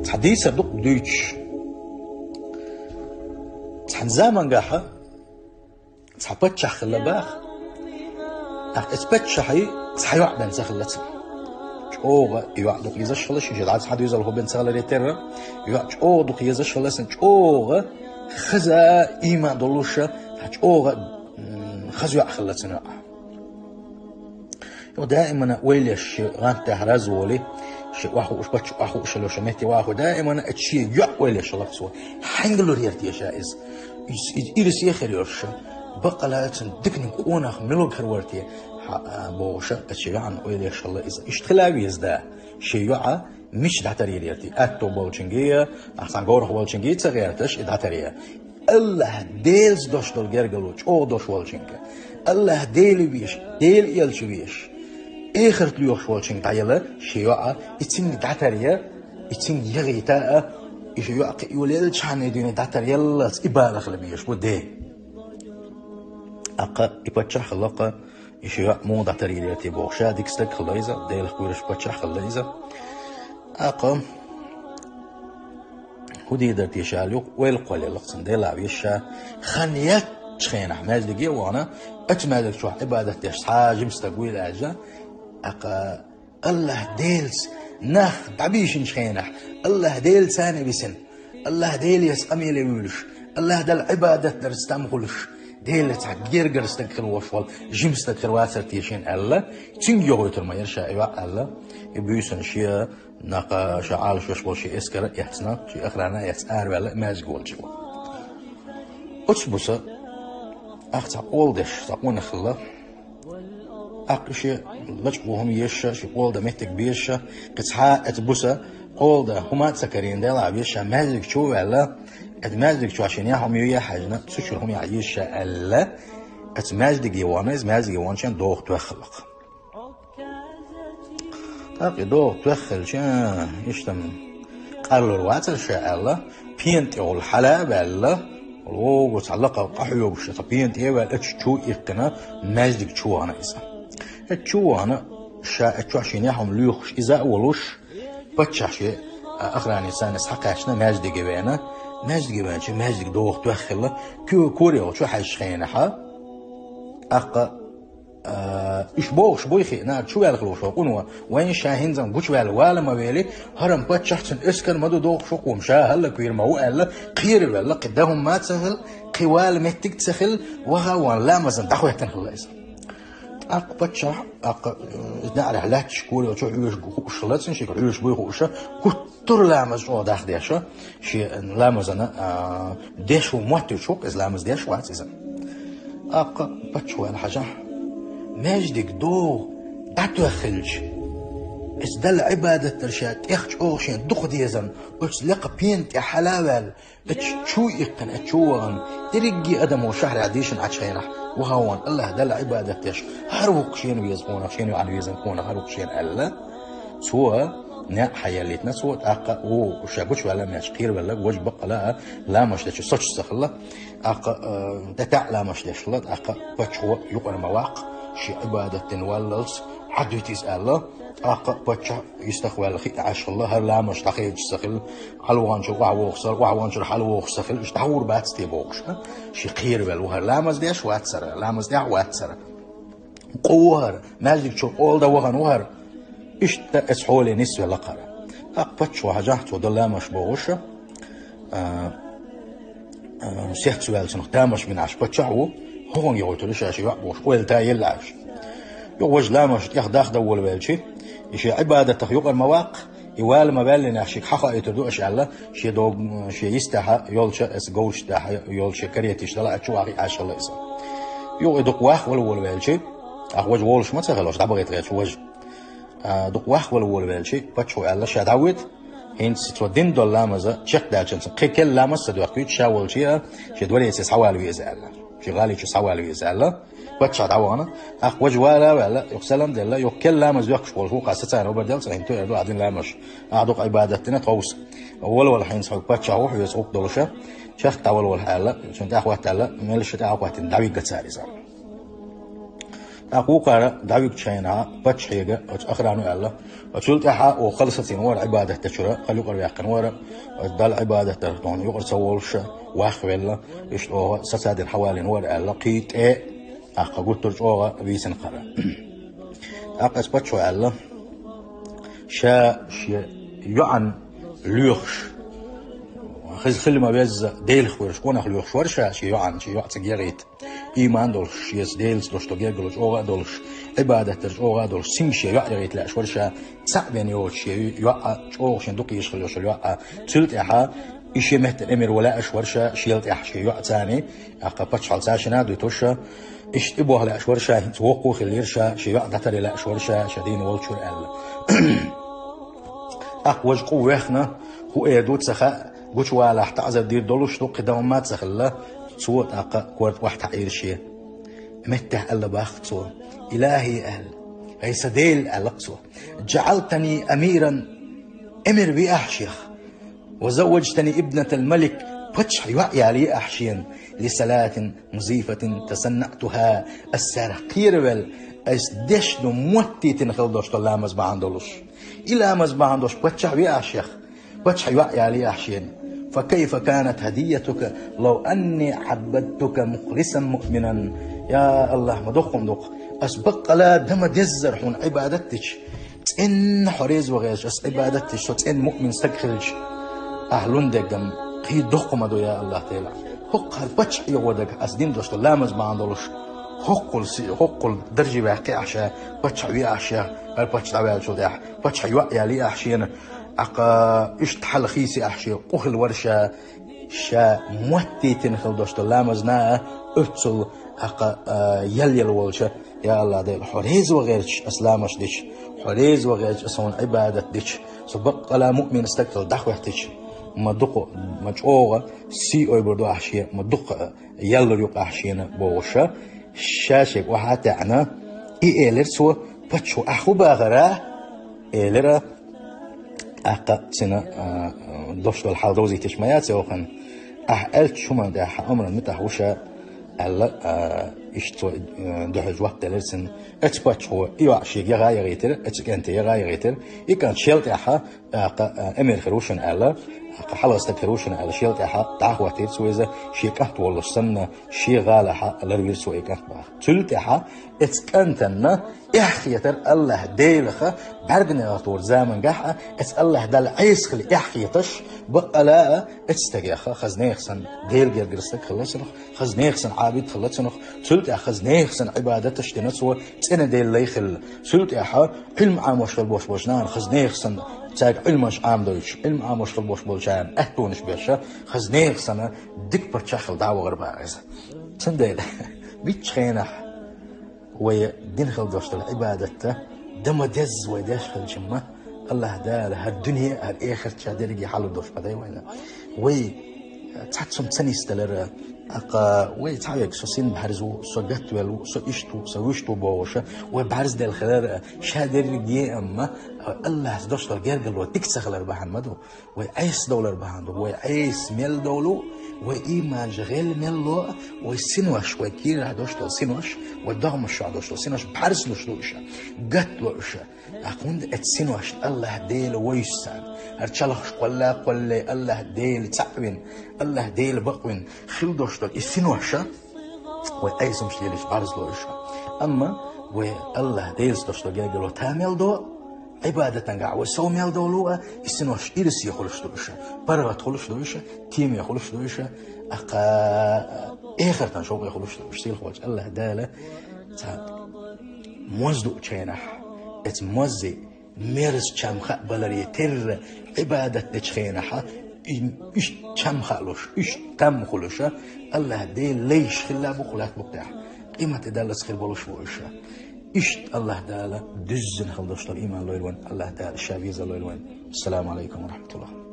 حديث دوق دويتش تحن زمان قاحة تحبتش خلا باخ اسبتش حي تحيوع بين سخلت اوغ يوع دوق يزش خلاص يجي عاد حد يزل هو بين سخلا ريتر يوع اوغ دوق يزش خلاص اوغ خزا ايمان دولوش اوغ خزيوع خلتنا ودائما ويلش غانت هراز ولي شيء واحد وش بتش واحد وش لو شميتي واحد دائما الشيء يع ويلش الله سوا حنقلو ريرتي شائز يرس يخير يرش بقى لا تندكني كونه ملوك هرورتي بوشة الشيء عن ويلش الله إذا اشتغل يزدا شيء يع مش دعتري ريرتي أكتو بالشنجية أحسن جوره بالشنجية تغيرتش دعتريه الله ديلز دوش دول جرجلوش أو دوش والشنجة الله ديل بيش ديل يلش بيش آخر تلوش والشنج تعيلا شيوعة يتم دعتريه يتم يغيتا يشيوعة يوليل شان يدين دعتريه الله إبالغ لبيش بده أقا يبتشح خلاقة يشيوعة مو دعتريه تبوشة ديكستك خلايزة ديل خبيرش بتشح خلايزة أقا هودي درتي شاليو ويلقولي لقصن ديلا بيشا خنيات شخين أحمد لقي وانا أتمالك شو عبادة يشحاج مستقويل أجا أقا الله ديلس نخ دعبيش نشخينح الله ديل ثاني بسن الله ديل يسقمي ليولش الله دل عبادة درستام خلش ديل تعجير جرستكر وشوال جمستكر واسر تيشين الله تنجو يترما يرشا ايوا الله يبيسن شيا ناقا شعال شوشبول شي اسكر يحتنا شي اخرانا يتسار ولا مازقول جو اتبوسا اختا اولدش تقون خلا اقشي لجبوهم يشا شي اولدا متك بيشا قصحا اتبوسا اولدا هما تسكرين ديلا بيشا مازق شو ولا اتمازق شو عشان ياهم يا حاجنا تشرهم يعيشا الا اتمازق يوانز مازق يوانشان دوغ توخلق تاقي دوغ توخل شان يشتم قالوا الواتر شاء الله بينت او الحلاب الله ولو تعلق قحيو بش بينت ايه اتشو يقنا مازق شو انا اسا اتشو انا شا اتشو عشان ياهم ليوخش اذا اولوش بتشاشي اخراني سانس حقاشنا مازق بينا مازق بانشي مازق دوغ توخل كوريو شو حاش خينها اقا ايش بوي خي نار شو بالغلو شو قنوا وين شاهين زن بوش بال ولا ما بالي هرم بتشحتن اسكن مدو دوغ شو قوم شا هلا كوير ما هو قال قير بال قدهم ما تسهل قوال متك تسهل وها لا مزن تخو يتنخل اسا اق بتشح اق نعرف لا تشكول وشو عيوش وشلاتن شي عيوش بوي خوشا كتر لامز او داخ ديشا شي لامزنا ديش وموت شوك از لامز ديش وات اذا اق بتشو الحاجه ماجدك دو اتوخلج اس دل عبادة ترشات اخش اوشين دخ ديزن وش لقى بينت حلاوال اتشو يقن اتشوغن ترقي ادم وشهر عديشن اتشينح وهوان الله دل عبادة تش هروك شين ويزقونا شين وعن ويزنكونا هروك شين الله سوا نا حياليتنا سوا اقا وشابوش ولا ماش قير ولا وش بقى لا مش لش صوت سخلا اقا تتع لا مش لش لا اقا بتشو يقن مواق شي عبادة تنوللس حد يتسأل أقا بتشا يستخوال خي عاش الله هر لا مش تخيج سخل حلوان شو وعوان شو حلو سخل إيش تحور بات ستيبوش شي قير بل وهر لا مز ديش واتسر لا مز ديع واتسر قوهر مالك شو أول ده وهن وهر إيش تسحولي نسوي لقرا أقا بتشو هجحت ودل لا مش بوش سيحت سؤال سنخ دامش من عش بتشعو هون يقولوا شاشي يعبوش ويلتا يلعش يوج لا مش ياخداخ دول بالشي يشي عبادة تخيق المواق يوال ما بالنا شي حقا يتردو اش الله شي دوغ شي يستحى يولشا اس جولش تاع يولشا كريتيش طلع تشو اخي عاش الله يسا يو دوق واخ ولا بالشي اخوج وولش ما تغلوش دابا غيتغيش وج دوق واخ ولا بالشي باتشو الله شي داويت هين ستودين دول لامزا تشك دالشن قيكل لامز تدوقيت شاول شي شي دولي يسس حوالي يزال شي غالي شو سوالي يزال بتشاد عوانا أخ وجوالا ولا يقسلم دلا يوكل لامز يقش والهو قاسة أنا وبدل سنين تو يدو عدين لامش أعدق عبادتنا توس أول ولا حين سحق بتشاوح يسحق دولشة شخ تاول ولا حلا عشان تأخوات تلا ملش تأخوات دعوي قتساري زم أقو قارا دعوك شينا بتش حيجة أخرانو الله وشلت أحا وخلصت نور عبادة تشرا خلو قرب يقن ورا ودال عبادة ترتون يقر سوولش واخويلا يشتوها سساد الحوالي نور الله قيت أخا قلت ترجوها بيسن قرا أقص بتشو الله شا يعن ليخش خل ما بيز ديل خورش كون أخلي خورش شيء يعن شيء يعت جريت إيمان دولش يس ديلز دوش تجير دولش أوغا دولش عبادة ترج أوغا دولش سين شيء يعت لا شورش تعبان يوش شيء يعت أوغش ندقي يشخل يوش يعت تلت إحا إيش مهت الأمر ولا أشورش شيلت إح شيء يعت ثاني أقبض حال ساشنا دوتوش إيش تبوه لا أشورش توقو خليرش شيء يعت ترى لا أشورش شدين والشور أل أقوج قوة هو يدوت سخاء قوش ولا احتعز دير دولش تو قدام ما تسخلا صوت أقا كورت واحد عير شيء متى ألا باخت صور إلهي أهل غيس ديل ألقصو جعلتني أميرا أمر بأحشيخ وزوجتني ابنة الملك فتح يوعي لي أحشين لصلاة مزيفة تصنعتها السرقير أسدش موتي تنخل دوش طلا مزبع عندولش إلى مزبع عندوش فتح بأحشيخ فتح يوعي لي أحشين فكيف كانت هديتك لو أني عبدتك مخلصا مؤمنا يا الله مدخم دق أسبق لا دم دزر حون عبادتك إن حريز وغيش أس عبادتك إن مؤمن استقخلش أهلون دقم قي دخم دو يا الله تعالى حق هالبتش يودك أسدين دوشت لامز ما عندولش حقل درجي بحكي عشاء بتش عوي عشاء هالبتش عوي شو ده بتش عوي لي عشان أقا اشتحل خيسي أحشي قخل ورشة شا موتي تنخل دوشت لامزنا ارتل أقا يل والشة يا الله ده حريز وغيرش أسلامش ديش حريز وغيرش أصون عبادة ديش سبق على مؤمن استقتل دخوهتش مدق مجوغة سي أو بردو أحشي مدق يل يق أحشينا بوشة شاشك وحتى أنا إيلر سو بتشو أخو باغرا إيلر أقا سنة دوشت الحالدوزي تشميات يوخن أحقلت شو ما ده أمر متحوشة ألا إشتو دهج وقت لرسن أتبتش هو يعشي يغاير يتر أتكنت يغاير يتر يكان شيلت أحا أمير خروشن ألا حلص تكروشن ألا شيلت أحا تعهو تير سويزة شي كهت والله سنة شي غالحا لروير سوي كهت باخ تلت أحا أتكنتنا إحخيتر الله ديلخا برغن غطور زامن قحا أت الله دال عيسخ لإحخيتش بقى لا أتستقيخا خزنيخسن ديل جرجرستك خلصنخ خزنيخسن عابد خلصنخ سلت أحا خزنيخسن عبادتش تنسوه تسنة ديل ليخل سلت أحا علم عام وشغل بوش بوشنان خزنيخسن تاج علمش عام دوش علم عام وشغل بوش بوشان أهتونش بيشا خزنيخسن ديك برشاخل دعوة غرباريزة تنديل بيتش خينح ودين خل دوشت العبادة دم دز وداش خل جمة الله دال هالدنيا هالآخر تشادرجي حلو دوش بداي وين وي تحتسم تاني استلر أقا وي تعيق سوسين بحرزو سوجت ولو سويشتو سويشتو بوشة وبحرز دل خلال شادرجي أما الله دوشت الجرجل وتكسخ الأربعان مدو وعيس دولار بهاندو وعيس ميل دولو وإيمان جغيل ميلو وسينوش وكير هدوشتو سينوش ودغمش هدوشتو سينوش بحرز دوشتوشة قتلوشة أقوند اتسينوش الله ديل ويسان هرشالخش قلا الله ديل تعوين الله ديل بقوين خل دوشتو السينوشة وأيسم شليش بحرز لوشة أما والله ديل دوشتو جاجلو تامل دو عبادة نجع وسوم يالدولوه السنوش إرسي خلش دوشة برغت خلش دوشة تيم يخلش دوشة أقا آخر تنشوق يخلش دوشة سيل خواج الله دالة تا موزدو تشينح ات موزي ميرس چم خقبلري تر عبادة تشخينحا إيش چم خلوش إيش تم خلوشة الله ديل ليش خلا بخلات بقتاح قيمة دالس خير بلوش بوشة إيش الله تعالى دزن خلدشتر إيمان لويلون الله تعالى شافيز لويلون السلام عليكم ورحمة الله